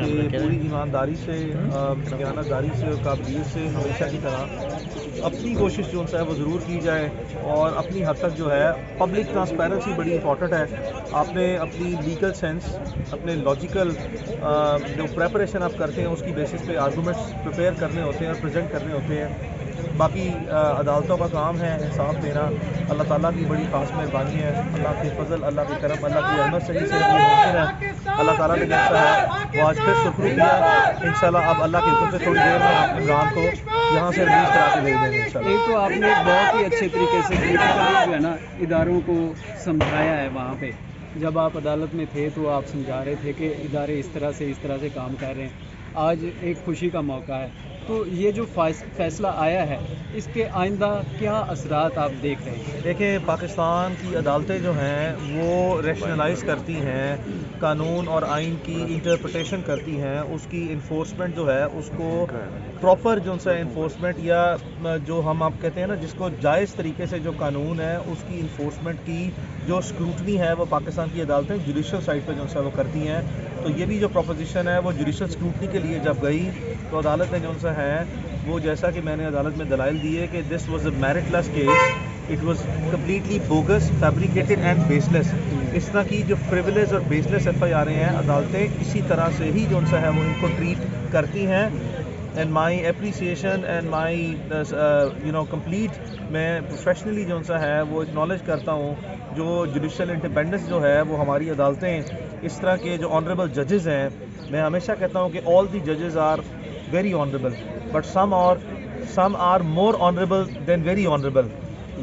کہ پوری ایمانداری سے دیانتداری سے اور قابلیت سے ہمیشہ کی طرح اپنی کوشش جو ہے وہ ضرور کی جائے اور اپنی حد تک جو ہے پبلک ٹرانسپیرنسی بڑی امپورٹنٹ ہے. آپ نے اپنی لیگل سینس اپنے لاجیکل جو پریپریشن آپ کرتے ہیں اس کی بیسس پہ آرگومنٹس پریپیئر کرنے ہوتے ہیں اور پریزنٹ کرنے ہوتے ہیں. باقی عدالتوں کا کام ہے انصاف دینا. اللہ تعالیٰ کی بڑی خاص مہربانی ہے, اللہ کے فضل, اللہ کے کرم, اللہ کی رحمت سے ہی صرف یہ ممکن ہے. اللہ تعالیٰ نے جیسا ہے وہ آج پھر شکر کیا. انشاءاللہ اب اللہ کے حکم سے تھوڑی دیر میں آپ عمران کو یہاں سے ریلیز کرا کے بھیج دیں گے انشاءاللہ. ایک تو آپ نے بہت ہی اچھے طریقے سے جو ہے نا اداروں کو سمجھایا ہے. وہاں پہ جب آپ عدالت میں تھے تو آپ سمجھا رہے تھے کہ ادارے اس طرح سے کام کر رہے ہیں. آج ایک خوشی کا موقع ہے, تو یہ جو فیصلہ آیا ہے اس کے آئندہ کیا اثرات آپ دیکھ رہے ہیں؟ دیکھیں, پاکستان کی عدالتیں جو ہیں وہ ریشنلائز کرتی ہیں, قانون اور آئین کی انٹرپریٹیشن کرتی ہیں, اس کی انفورسمنٹ جو ہے اس کو پراپر جو سا انفورسمنٹ یا جو ہم آپ کہتے ہیں نا جس کو جائز طریقے سے جو قانون ہے اس کی انفورسمنٹ کی جو اسکروٹنی ہے وہ پاکستان کی عدالتیں جوڈیشل سائٹ پہ جو سا وہ کرتی ہیں. تو یہ بھی جو پروپوزیشن ہے وہ جوڈیشل اسکروٹنی کے لیے جب گئی تو عدالت نے جو سا ہے وہ جیسا کہ میں نے عدالت میں دلائل دیے کہ this was a meritless case, it was completely bogus, fabricated and baseless. اس طرح کی جو فریولیز اور بیس لیس ایف آئی آریں ہیں عدالتیں اسی طرح سے ہی جو سا ہے وہ ان کو ٹریٹ کرتی ہیں. And my appreciation and my complete میں پروفیشنلی جو سا ہے وہ اکنالج کرتا ہوں جو جوڈیشل انڈیپینڈنس جو ہے وہ ہماری عدالتیں اس طرح کے جو آنریبل ججز ہیں. میں ہمیشہ کہتا ہوں کہ آل دی ججز are very honourable but some are more honourable than very honourable.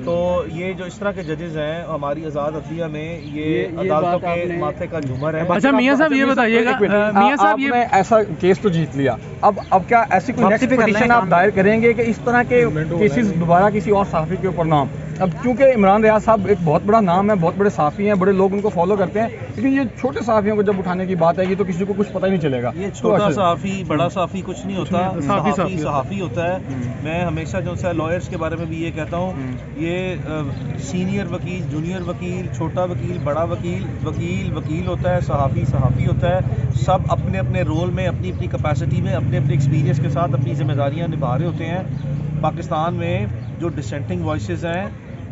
تو یہ جو اس طرح کے ججز ہیں ہماری آزاد عدلیہ میں یہ عدالتوں کے ماتھے کا جھومر ہے. اچھا میاں صاحب یہ بتائیے گا, میاں صاحب یہ ایسا کیس تو جیت لیا, اب کیا ایسی کوئی نیکسٹ پٹیشن آپ دائر کریں گے کہ اس طرح کے کیسز دوبارہ کسی اور صحافی کے اوپر نہ ہوں؟ اب کیونکہ عمران ریاض صاحب ایک بہت بڑا نام ہے, بہت بڑے صحافی ہیں, بڑے لوگ ان کو فالو کرتے ہیں, لیکن یہ چھوٹے صحافیوں کو جب اٹھانے کی بات آئے گی تو کسی کو کچھ پتہ ہی نہیں چلے گا. یہ چھوٹا صحافی بڑا صحافی کچھ نہیں ہوتا, صحافی ہوتا ہے. میں ہمیشہ جو ہے لائرس کے بارے میں بھی یہ کہتا ہوں, یہ سینئر وکیل, جونیئر وکیل, چھوٹا وکیل, بڑا وکیل, وکیل ہوتا ہے, صحافی ہوتا ہے. سب اپنے اپنے رول میں اپنی اپنی کیپیسٹی میں اپنے اپنے ایکسپیرینس کے ساتھ اپنی ذمہ داریاں نبھا رہے ہوتے ہیں. پاکستان میں جو ڈسینٹنگ وائسز ہیں,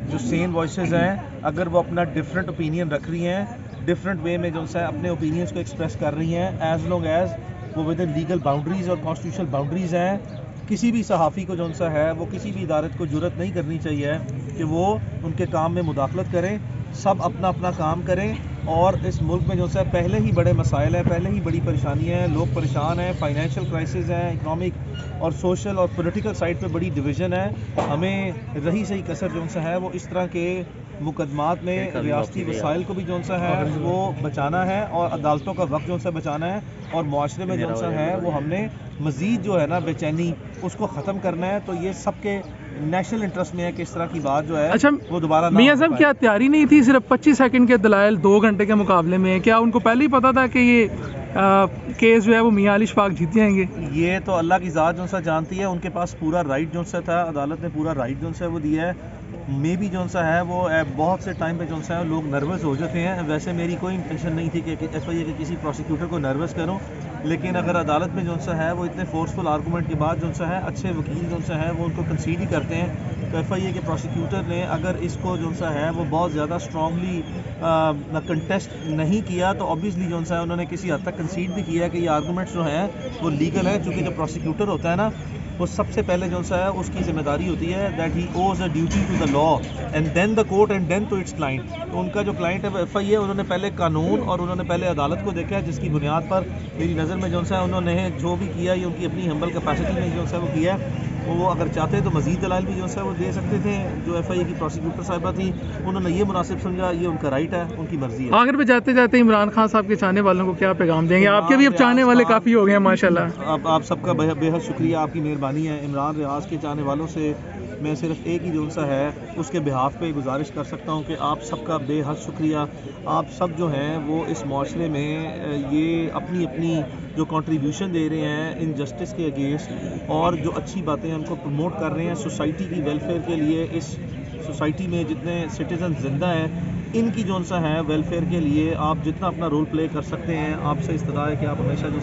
جو سین وائسز ہیں, اگر وہ اپنا ڈفرینٹ اوپینین رکھ رہی ہیں, ڈفرینٹ وے میں جو ہے اپنے اوپینینس کو ایکسپریس کر رہی ہیں, ایز لانگ ایز وہ ود ان لیگل باؤنڈریز اور کانسٹیٹیوشنل باؤنڈریز ہیں, کسی بھی صحافی کو جو ہے وہ کسی بھی ادارت کو جرت نہیں کرنی چاہیے کہ وہ ان کے کام میں مداخلت کریں. سب اپنا اپنا کام کریں. اور اس ملک میں جو ہے پہلے ہی بڑے مسائل ہیں, پہلے ہی بڑی پریشانیاں ہیں, لوگ پریشان ہیں, فائنینشیل کرائسس ہیں, اکنامک اور سوشل اور پولیٹیکل سائڈ پہ بڑی ڈویژن ہے. ہمیں رہی صحیح کثر جو ہے وہ اس طرح کے مقدمات میں ریاستی وسائل کو بھی جو ہے وہ بچانا ہے اور عدالتوں کا وقت جو ہے بچانا ہے, اور معاشرے میں جو ہے وہ ہم نے مزید جو ہے نا بے چینی اس کو ختم کرنا ہے. تو یہ سب کے نیشنل انٹرسٹ میں ہے کہ اس طرح کی بات جو ہے وہ دوبارہ میاں صاحب کیا تیاری نہیں تھی صرف 25 سیکنڈ کے دلائل 2 گھنٹے کے مقابلے میں؟ کیا ان کو پہلے ہی پتا تھا کہ یہ کیس جو ہے وہ میاں علی شفاق جیت جائیں گے؟ یہ تو اللہ کی ذات جو سا جانتی ہے, ان کے پاس پورا رائٹ جو سا تھا, عدالت نے پورا رائٹ جو سا وہ دیا ہے. میں بھی جو سا ہے وہ بہت سے ٹائم پہ جو سا ہے لوگ نروس ہو جاتے ہیں. ویسے میری کوئی انٹینشن نہیں تھی کہ ایف آئی اے کے کسی پروسیکیوٹر کو نروس کروں, لیکن اگر عدالت میں جو سا ہے وہ اتنے فورسفل آرگومنٹ کے بعد جو سا ہے اچھے وکیل جو سا ہے وہ ان کو کنسیڈ ہی کرتے ہیں, تو ایف آئی اے کے پروسیکیوٹر نے اگر اس کو جو سا ہے وہ بہت زیادہ اسٹرانگلی کنٹیسٹ نہیں کیا تو اوبیسلی جو سا ہے انہوں نے کسی حد تک کنسیڈ بھی کیا ہے کہ یہ آرگومنٹس جو ہیں وہ لیگل ہیں. چونکہ جو پروسیکیوٹر ہوتا ہے نا وہ سب سے پہلے جو سا ہے اس کی ذمہ داری ہوتی ہے that he owes a duty to the law and then the court and then to its client. تو ان کا جو کلائنٹ ہے ایف آئی اے, انہوں نے پہلے قانون اور انہوں نے پہلے عدالت کو دیکھا ہے, جس کی بنیاد پر میری نظر میں جو ہے انہوں نے جو بھی کیا یہ ان کی اپنی ہمبل کیپیسٹی میں جو ہے وہ کیا ہے. وہ اگر چاہتے تو مزید دلائل بھی جو ہے وہ دے سکتے تھے. جو ایف آئی اے کی پروسیکیوٹر صاحبہ تھی انہوں نے یہ مناسب سمجھا, یہ ان کا رائٹ ہے, ان کی مرضی ہے. آخر پہ جاتے جاتے عمران خان صاحب کے چاہنے والوں کو کیا پیغام دیں گے؟ آپ کے بھی اب چاہنے والے کافی ہو گئے ہیں ماشاءاللہ. آپ سب کا بے حد شکریہ, آپ کی مہربانی ہے. عمران ریاض کے چاہنے والوں سے میں صرف ایک ہی جو سا ہے اس کے بہاف پہ گزارش کر سکتا ہوں کہ آپ سب کا بے حد شکریہ. آپ سب جو ہیں وہ اس معاشرے میں یہ اپنی اپنی جو کنٹریبیوشن دے رہے ہیں ان جسٹس کے اگینسٹ, اور جو اچھی باتیں ہم کو پروموٹ کر رہے ہیں سوسائٹی کی ویلفیئر کے لیے. اس سوسائٹی میں جتنے سٹیزن زندہ ہیں ان کی جو سا ہے ویلفیئر کے لیے آپ جتنا اپنا رول پلے کر سکتے ہیں, آپ سے استدعا ہے کہ آپ ہمیشہ جو